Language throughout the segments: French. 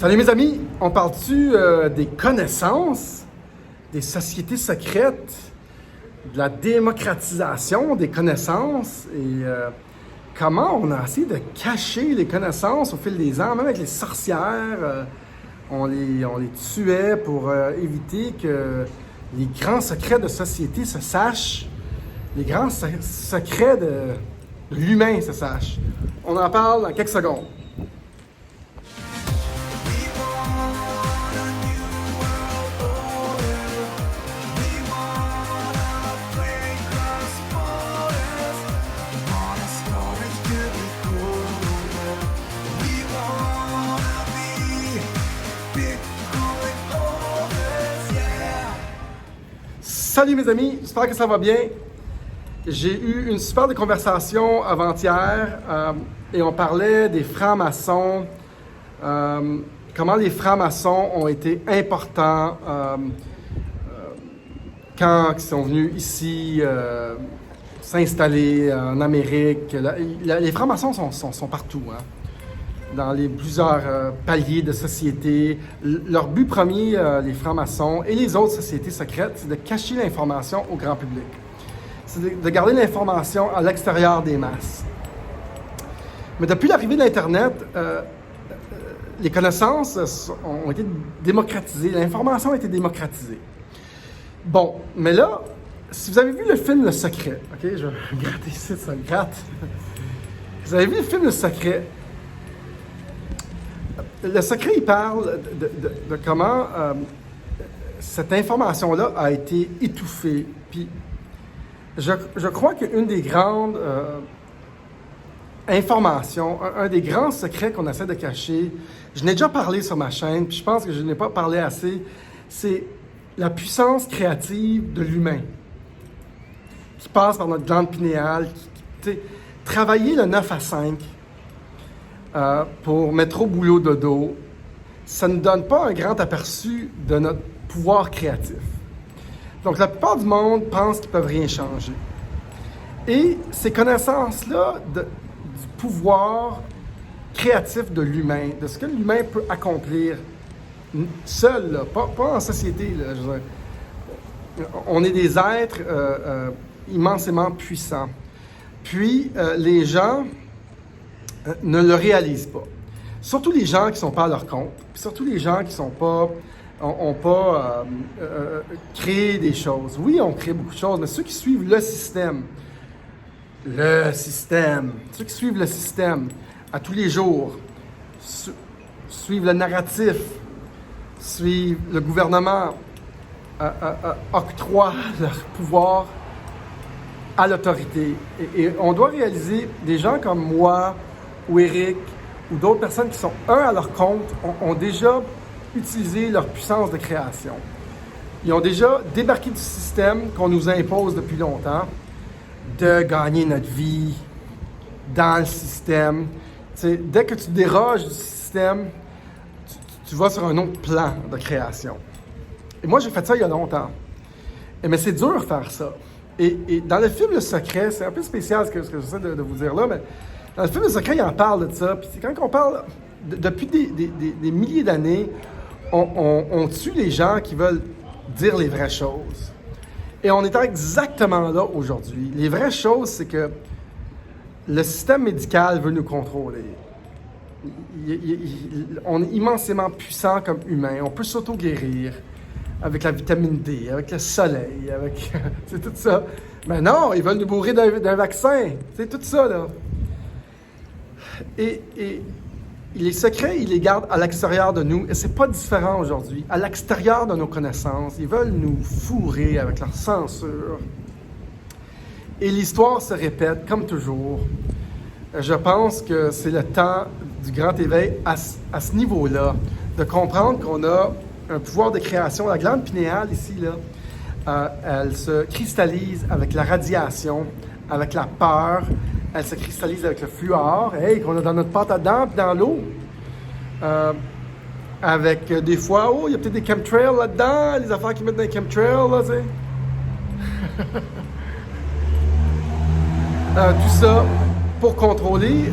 Salut mes amis, on parle-tu des connaissances, des sociétés secrètes, de la démocratisation des connaissances et comment on a essayé de cacher les connaissances au fil des ans, même avec les sorcières, on les tuait pour éviter que les grands secrets de société se sachent, les grands secrets de l'humain se sachent. On en parle dans quelques secondes. Salut mes amis, j'espère que ça va bien. J'ai eu une super de conversation avant-hier et on parlait des francs-maçons, comment les francs-maçons ont été importants quand ils sont venus ici s'installer en Amérique. Les francs-maçons sont partout, hein, dans les plusieurs paliers de société. Leur but premier, les francs-maçons et les autres sociétés secrètes, c'est de cacher l'information au grand public. C'est de garder l'information à l'extérieur des masses. Mais depuis l'arrivée de l'Internet, les connaissances ont été démocratisées, l'information a été démocratisée. Bon, mais là, si vous avez vu le film Le Secret, ok, je vais gratter ici, ça me gratte. Vous avez vu le film Le Secret? Le Secret, il parle de comment cette information-là a été étouffée. Puis, je crois qu'une des grandes informations, un des grands secrets qu'on essaie de cacher, je n'ai déjà parlé sur ma chaîne, puis je pense que je n'ai pas parlé assez, c'est la puissance créative de l'humain qui passe par notre glande pinéale, travailler le 9 à 5, pour mettre au boulot dodo, ça ne donne pas un grand aperçu de notre pouvoir créatif. Donc, la plupart du monde pense qu'ils ne peuvent rien changer. Et ces connaissances-là du pouvoir créatif de l'humain, de ce que l'humain peut accomplir seul, là, pas en société. Là, je veux dire. On est des êtres immensément puissants. Puis, les gens ne le réalisent pas. Surtout les gens qui ne sont pas à leur compte, puis surtout les gens qui n'ont pas créé des choses. Oui, on crée beaucoup de choses, mais ceux qui suivent le système, ceux qui suivent le système à tous les jours, suivent le narratif, suivent le gouvernement, octroient leur pouvoir à l'autorité. Et on doit réaliser, des gens comme moi, ou Eric, ou d'autres personnes qui sont à leur compte, ont déjà utilisé leur puissance de création. Ils ont déjà débarqué du système qu'on nous impose depuis longtemps, de gagner notre vie dans le système. T'sais, dès que tu déroges du système, tu vas sur un autre plan de création. Et moi, j'ai fait ça il y a longtemps. Mais c'est dur de faire ça. Et dans le film Le Secret, c'est un peu spécial ce que j'essaie de vous dire là, mais dans le film Le Secret, il en parle de ça. Puis quand on parle, depuis des milliers d'années, on tue les gens qui veulent dire les vraies choses. Et on est exactement là aujourd'hui. Les vraies choses, c'est que le système médical veut nous contrôler. On est immensément puissant comme humain. On peut s'auto-guérir avec la vitamine D, avec le soleil, avec c'est tout ça. Mais non, ils veulent nous bourrer d'un vaccin. C'est tout ça, là. Et les secrets, ils les gardent à l'extérieur de nous. Et c'est pas différent aujourd'hui. À l'extérieur de nos connaissances, ils veulent nous fourrer avec leur censure. Et l'histoire se répète, comme toujours. Je pense que c'est le temps du grand éveil à ce niveau-là, de comprendre qu'on a un pouvoir de création. La glande pinéale, ici, là, elle se cristallise avec la radiation, avec la peur. Elle se cristallise avec le fluor, qu'on a dans notre pâte à dents puis dans l'eau. Avec des fois, il y a peut-être des chemtrails là-dedans, les affaires qu'ils mettent dans les chemtrails, là, tu sais. Tout ça pour contrôler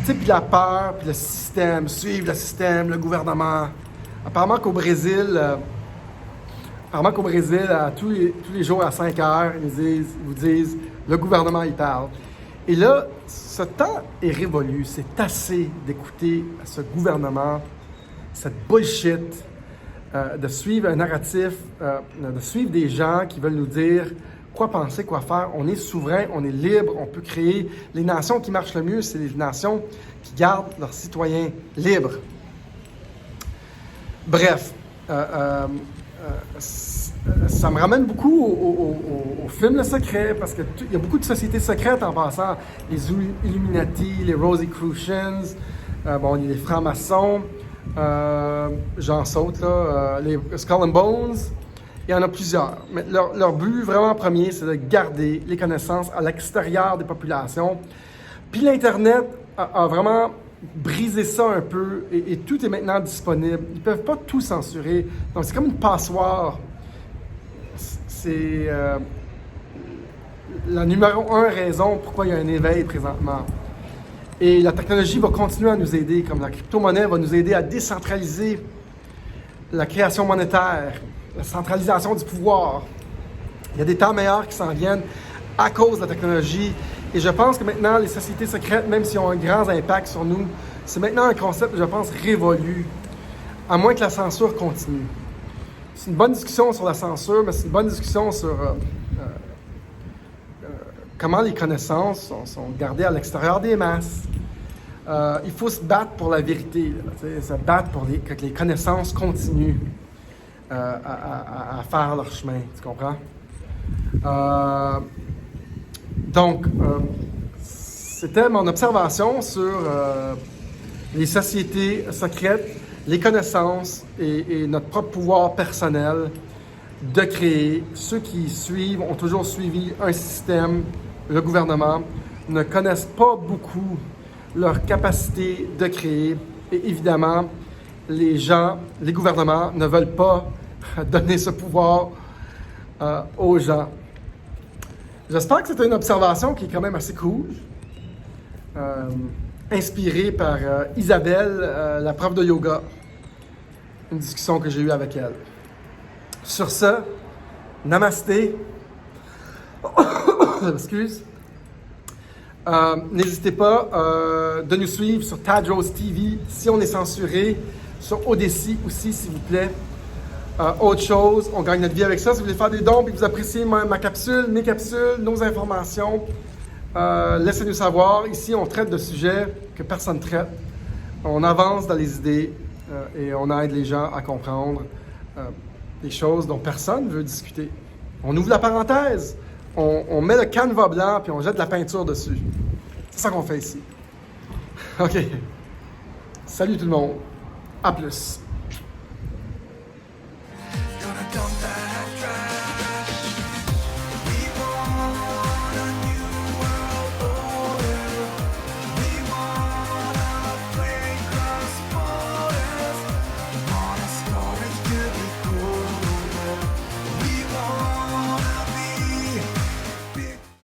Tu sais, puis la peur, puis le système, suivre le système, le gouvernement. Apparemment qu'au Brésil, tous les jours à 5 heures, ils vous disent, le gouvernement, il parle. Et là, ce temps est révolu. C'est assez d'écouter ce gouvernement, cette bullshit, de suivre un narratif, de suivre des gens qui veulent nous dire quoi penser, quoi faire. On est souverain, on est libre, on peut créer. Les nations qui marchent le mieux, c'est les nations qui gardent leurs citoyens libres. Bref, ça me ramène beaucoup au film Le Secret, parce qu'il y a beaucoup de sociétés secrètes en passant. Les Illuminati, les Rosicrucians, les francs-maçons, j'en saute là, les Skull and Bones, il y en a plusieurs. Mais leur but vraiment premier, c'est de garder les connaissances à l'extérieur des populations. Puis l'Internet a vraiment brisé ça un peu et tout est maintenant disponible. Ils ne peuvent pas tout censurer. Donc c'est comme une passoire. C'est la numéro 1 raison pourquoi il y a un éveil présentement. Et la technologie va continuer à nous aider, comme la crypto-monnaie va nous aider à décentraliser la création monétaire, la centralisation du pouvoir. Il y a des temps meilleurs qui s'en viennent à cause de la technologie. Et je pense que maintenant, les sociétés secrètes, même s'ils ont un grand impact sur nous, c'est maintenant un concept, je pense, révolu, à moins que la censure continue. C'est une bonne discussion sur la censure, mais c'est une bonne discussion sur comment les connaissances sont gardées à l'extérieur des masses. Il faut se battre pour la vérité, là, se battre pour que les connaissances continuent à faire leur chemin, tu comprends? Donc, c'était mon observation sur les sociétés secrètes, les connaissances et notre propre pouvoir personnel de créer. Ceux qui suivent ont toujours suivi un système, le gouvernement, ne connaissent pas beaucoup leur capacité de créer. Et évidemment, les gouvernements ne veulent pas donner ce pouvoir aux gens. J'espère que c'était une observation qui est quand même assez cool, inspirée par Isabelle, la prof de yoga. Une discussion que j'ai eue avec elle. Sur ce, namasté. Excuse. N'hésitez pas de nous suivre sur Tadros TV si on est censuré, sur Odyssey aussi, s'il vous plaît. Autre chose, on gagne notre vie avec ça. Si vous voulez faire des dons et que vous appréciez ma capsule, mes capsules, nos informations, laissez-nous savoir. Ici, on traite de sujets que personne ne traite. On avance dans les idées et on aide les gens à comprendre des choses dont personne ne veut discuter. On ouvre la parenthèse, on met le canevas blanc puis on jette de la peinture dessus. C'est ça qu'on fait ici. OK. Salut tout le monde. À plus.